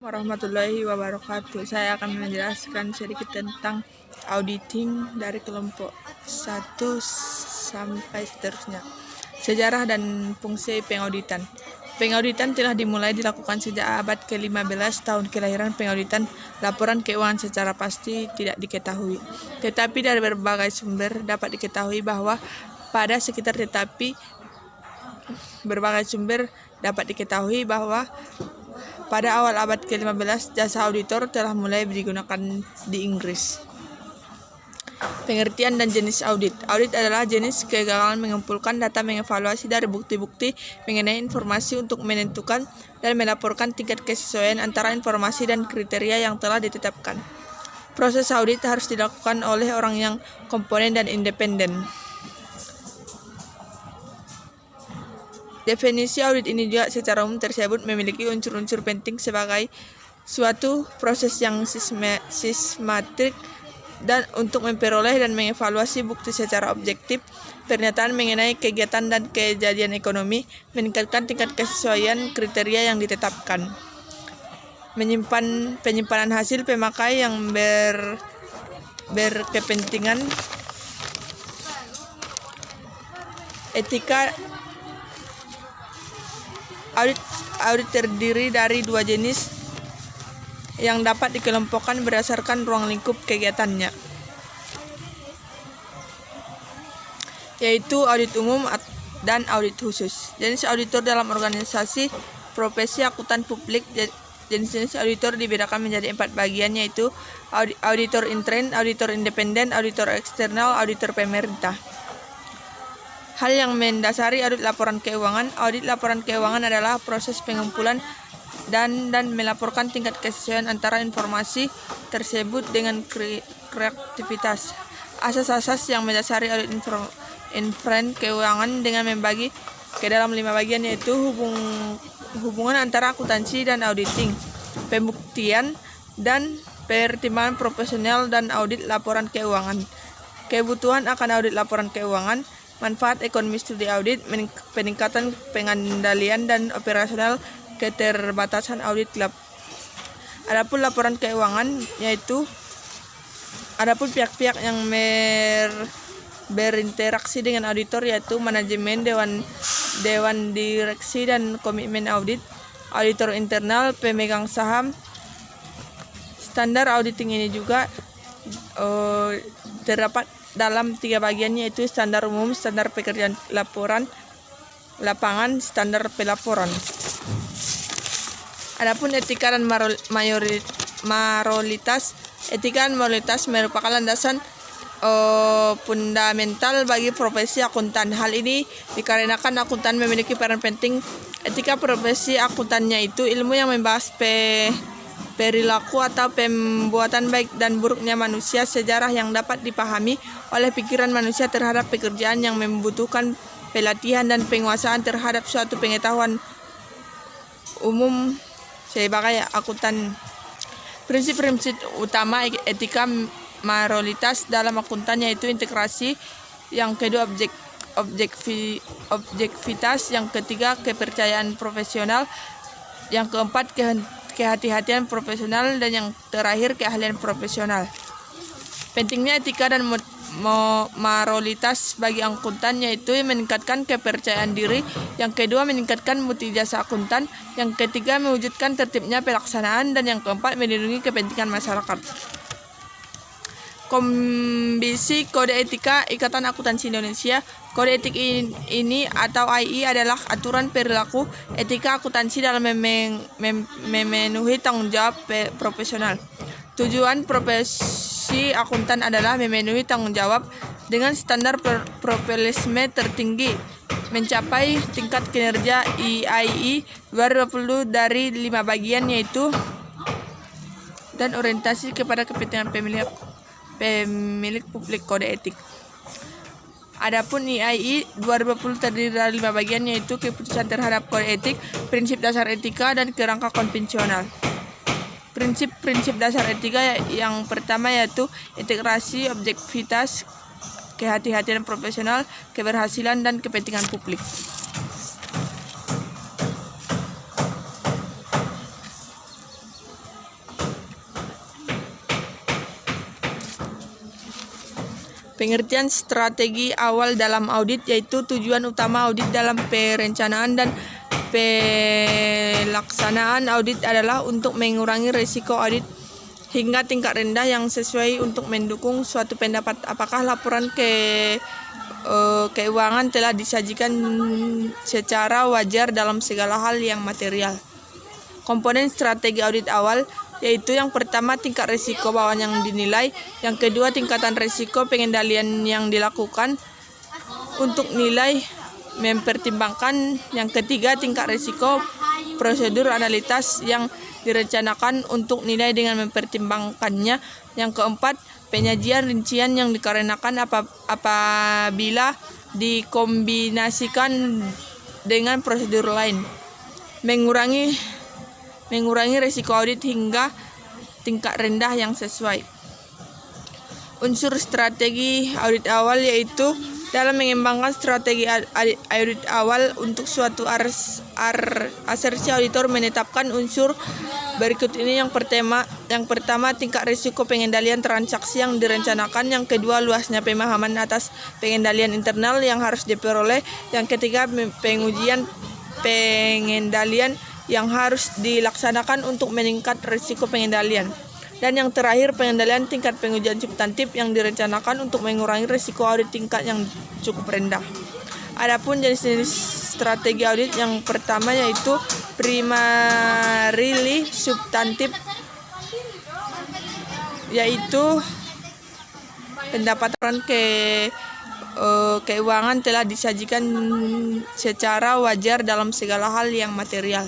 warahmatullahi wabarakatuh. Saya akan menjelaskan sedikit tentang auditing dari kelompok 1 sampai seterusnya. Sejarah dan fungsi pengauditan. Pengauditan telah dimulai dilakukan sejak abad ke-15. Tahun kelahiran pengauditan, laporan keuangan secara pasti tidak diketahui. Tetapi dari berbagai sumber dapat diketahui bahwa pada awal abad ke-15 jasa auditor telah mulai digunakan di Inggris. Pengertian dan jenis audit. Audit adalah jenis kegagalan mengumpulkan data mengevaluasi dari bukti-bukti mengenai informasi untuk menentukan dan melaporkan tingkat kesesuaian antara informasi dan kriteria yang telah ditetapkan. Proses audit harus dilakukan oleh orang yang komponen dan independen. Definisi audit ini juga secara umum tersebut memiliki unsur-unsur penting sebagai suatu proses yang sistematik dan untuk memperoleh dan mengevaluasi bukti secara objektif, pernyataan mengenai kegiatan dan kejadian ekonomi, meningkatkan tingkat kesesuaian kriteria yang ditetapkan, penyimpanan hasil pemakai yang berkepentingan, etika. Audit terdiri dari dua jenis yang dapat dikelompokkan berdasarkan ruang lingkup kegiatannya, yaitu audit umum dan audit khusus. Jenis auditor dalam organisasi profesi akuntan publik. Jenis auditor dibedakan menjadi 4 bagian, yaitu auditor intern, auditor independen, auditor eksternal, auditor pemerintah. Hal yang mendasari audit laporan keuangan. Audit laporan keuangan adalah proses pengumpulan dan melaporkan tingkat kesesuaian antara informasi tersebut dengan kreativitas. Asas-asas yang mendasari audit intern keuangan dengan membagi ke dalam 5 bagian, yaitu hubungan antara akuntansi dan auditing, pembuktian dan pertimbangan profesional dan audit laporan keuangan, kebutuhan akan audit laporan keuangan, manfaat ekonomi studi audit, peningkatan pengendalian dan operasional, keterbatasan audit lab. Adapun laporan keuangan, yaitu adapun pihak-pihak yang berinteraksi dengan auditor, yaitu manajemen, dewan direksi dan komitmen audit, auditor internal, pemegang saham. Standar auditing ini juga terdapat dalam 3 bagian, yaitu standar umum, standar pekerjaan lapangan, standar pelaporan. Adapun etika dan moralitas. Etika dan moralitas merupakan landasan fundamental bagi profesi akuntan. Hal ini dikarenakan akuntan memiliki peran penting. Etika profesi akuntannya itu ilmu yang membahas perilaku atau pembuatan baik dan buruknya manusia, sejarah yang dapat dipahami oleh pikiran manusia terhadap pekerjaan yang membutuhkan pelatihan dan penguasaan terhadap suatu pengetahuan umum sebagai akuntan. Prinsip-prinsip utama etika moralitas dalam akuntan yaitu integrasi, yang kedua objektivitas, yang ketiga kepercayaan profesional, yang keempat kehati-hatian profesional, dan yang terakhir keahlian profesional. Pentingnya etika dan moralitas bagi akuntan yaitu meningkatkan kepercayaan diri, yang kedua meningkatkan mutu jasa akuntan, yang ketiga mewujudkan tertibnya pelaksanaan, dan yang keempat melindungi kepentingan masyarakat. Komisi Kode Etika Ikatan Akuntansi Indonesia. Kode etik ini atau AI adalah aturan perilaku etika akuntansi dalam memenuhi tanggung jawab profesional. Tujuan profesi akuntan adalah memenuhi tanggung jawab dengan standar profesionalisme tertinggi, mencapai tingkat kinerja IAI 2020 dari 5 bagian, yaitu dan orientasi kepada kepentingan pemilik publik kode etik. Adapun IAI 2020 terdiri dari 5 bagian, yaitu keputusan terhadap kode etik, prinsip dasar etika, dan kerangka konvensional. Prinsip-prinsip dasar etika yang pertama yaitu integrasi, objektivitas, kehati-hatian profesional, keberhasilan, dan kepentingan publik. Pengertian strategi awal dalam audit yaitu tujuan utama audit dalam perencanaan dan pelaksanaan audit adalah untuk mengurangi risiko audit hingga tingkat rendah yang sesuai untuk mendukung suatu pendapat apakah laporan keuangan telah disajikan secara wajar dalam segala hal yang material. Komponen strategi audit awal yaitu yang pertama tingkat risiko bawaan yang dinilai, yang kedua tingkatan risiko pengendalian yang dilakukan untuk nilai mempertimbangkan, yang ketiga tingkat risiko prosedur analitas yang direncanakan untuk nilai dengan mempertimbangkannya, yang keempat penyajian rincian yang dikarenakan apabila dikombinasikan dengan prosedur lain, mengurangi risiko audit hingga tingkat rendah yang sesuai. Unsur strategi audit awal yaitu dalam mengembangkan strategi audit awal untuk suatu asersi auditor menetapkan unsur berikut ini. Yang pertama tingkat risiko pengendalian transaksi yang direncanakan, yang kedua luasnya pemahaman atas pengendalian internal yang harus diperoleh, yang ketiga pengujian pengendalian yang harus dilaksanakan untuk meningkat risiko pengendalian. Dan yang terakhir pengendalian tingkat pengujian substantif yang direncanakan untuk mengurangi risiko audit tingkat yang cukup rendah. Adapun jenis-jenis strategi audit yang pertama yaitu primarily substantif, yaitu pendapatan keuangan telah disajikan secara wajar dalam segala hal yang material.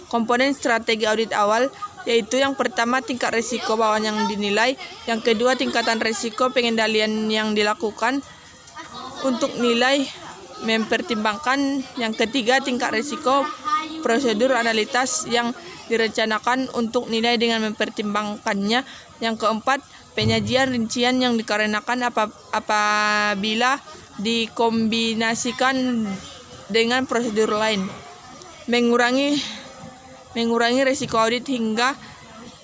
Komponen strategi audit awal yaitu yang pertama tingkat risiko bawaan yang dinilai, yang kedua tingkatan risiko pengendalian yang dilakukan untuk nilai mempertimbangkan, yang ketiga tingkat risiko prosedur analitas yang direncanakan untuk nilai dengan mempertimbangkannya, yang keempat penyajian rincian yang dikarenakan apabila dikombinasikan dengan prosedur lain, mengurangi risiko audit hingga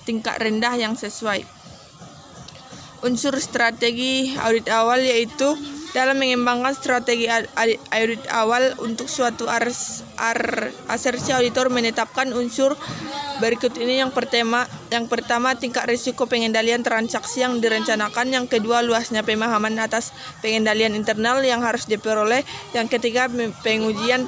tingkat rendah yang sesuai. Unsur strategi audit awal yaitu dalam mengembangkan strategi audit awal untuk suatu asersi auditor menetapkan unsur berikut ini. Yang pertama tingkat risiko pengendalian transaksi yang direncanakan, yang kedua luasnya pemahaman atas pengendalian internal yang harus diperoleh, yang ketiga pengujian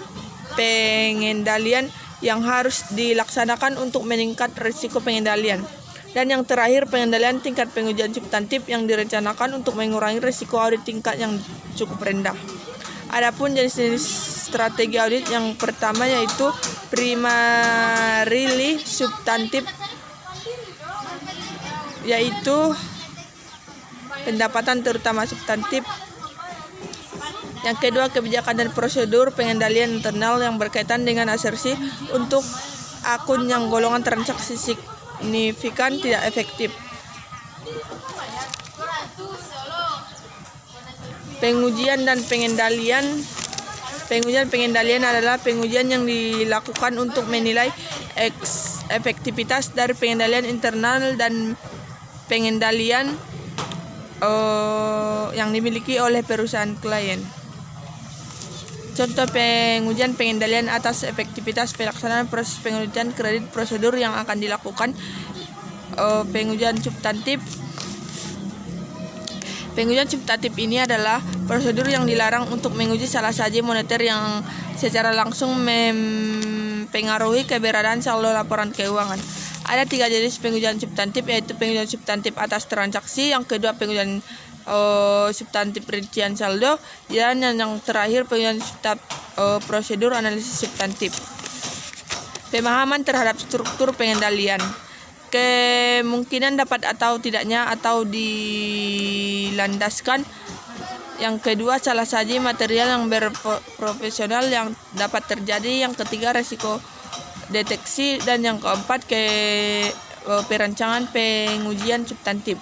pengendalian yang harus dilaksanakan untuk meningkat risiko pengendalian. Dan yang terakhir pengendalian tingkat pengujian substantif yang direncanakan untuk mengurangi risiko audit tingkat yang cukup rendah. Adapun jenis-jenis strategi audit yang pertama yaitu primarily substantif, yaitu pendapatan terutama substantif, yang kedua kebijakan dan prosedur pengendalian internal yang berkaitan dengan asersi untuk akun yang golongan transaksi signifikan tidak efektif. Pengujian pengendalian adalah pengujian yang dilakukan untuk menilai efektivitas dari pengendalian internal dan pengendalian yang dimiliki oleh perusahaan klien. Contoh pengujian pengendalian atas efektivitas pelaksanaan proses pengujian kredit prosedur yang akan dilakukan. Pengujian substantif. Pengujian substantif ini adalah prosedur yang dilarang untuk menguji salah saja moneter yang secara langsung mempengaruhi keberadaan saldo laporan keuangan. Ada 3 jenis pengujian substantif, yaitu pengujian substantif atas transaksi, yang kedua pengujian substantif rincian saldo, dan yang terakhir pengujian prosedur analisis substantif. Pemahaman terhadap struktur pengendalian. Kemungkinan dapat atau tidaknya atau dilandaskan. Yang kedua salah saji material yang berprofesional yang dapat terjadi. Yang ketiga resiko deteksi, dan yang keempat perancangan pengujian substantif.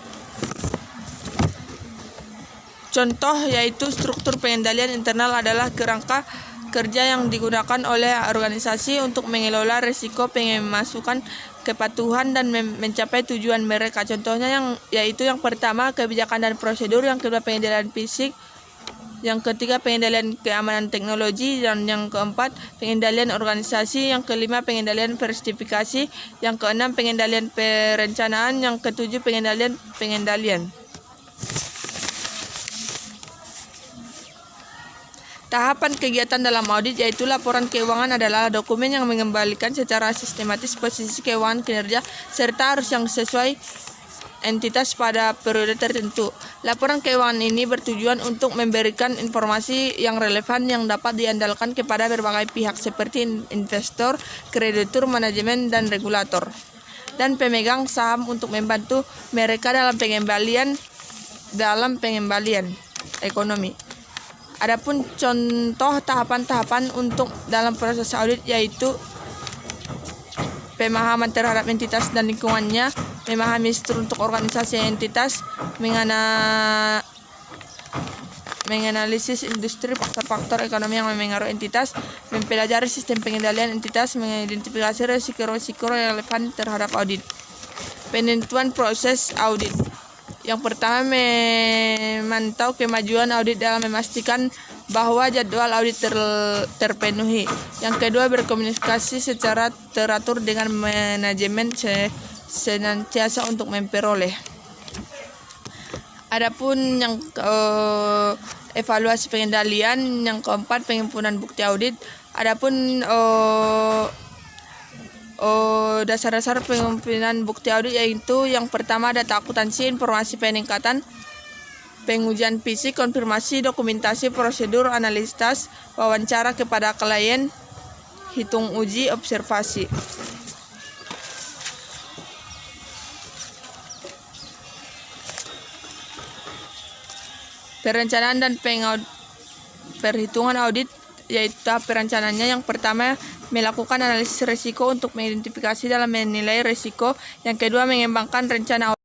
Contoh yaitu struktur pengendalian internal adalah kerangka kerja yang digunakan oleh organisasi untuk mengelola risiko pemasukan kepatuhan dan mencapai tujuan mereka. Contohnya yaitu yang pertama kebijakan dan prosedur, yang kedua pengendalian fisik, yang ketiga pengendalian keamanan teknologi, dan yang keempat pengendalian organisasi, yang kelima pengendalian verifikasi, yang keenam pengendalian perencanaan, yang ketujuh pengendalian. Tahapan kegiatan dalam audit yaitu laporan keuangan adalah dokumen yang mengembalikan secara sistematis posisi keuangan, kinerja, serta arus yang sesuai entitas pada periode tertentu. Laporan keuangan ini bertujuan untuk memberikan informasi yang relevan yang dapat diandalkan kepada berbagai pihak seperti investor, kreditur, manajemen, dan regulator, dan pemegang saham untuk membantu mereka dalam pengembalian ekonomi. Adapun contoh tahapan-tahapan untuk dalam proses audit yaitu pemahaman terhadap entitas dan lingkungannya, memahami struktur untuk organisasi entitas, menganalisis industri, faktor-faktor ekonomi yang memengaruhi entitas, mempelajari sistem pengendalian entitas, mengidentifikasi risiko-risiko relevan terhadap audit. Penentuan proses audit. Yang pertama, memantau kemajuan audit dalam memastikan bahwa jadwal audit terpenuhi. Yang kedua, berkomunikasi secara teratur dengan manajemen senantiasa untuk memperoleh. Adapun yang evaluasi pengendalian, yang keempat pengumpulan bukti audit. Adapun dasar-dasar pengumpulan bukti audit yaitu yang pertama data akuntansi, informasi peningkatan, pengujian fisik, konfirmasi, dokumentasi, prosedur, analisis, wawancara kepada klien, hitung uji, observasi. Perencanaan dan perhitungan audit yaitu tahap perencanaannya. Yang pertama, melakukan analisis risiko untuk mengidentifikasi dalam menilai risiko. Yang kedua, mengembangkan rencana audit.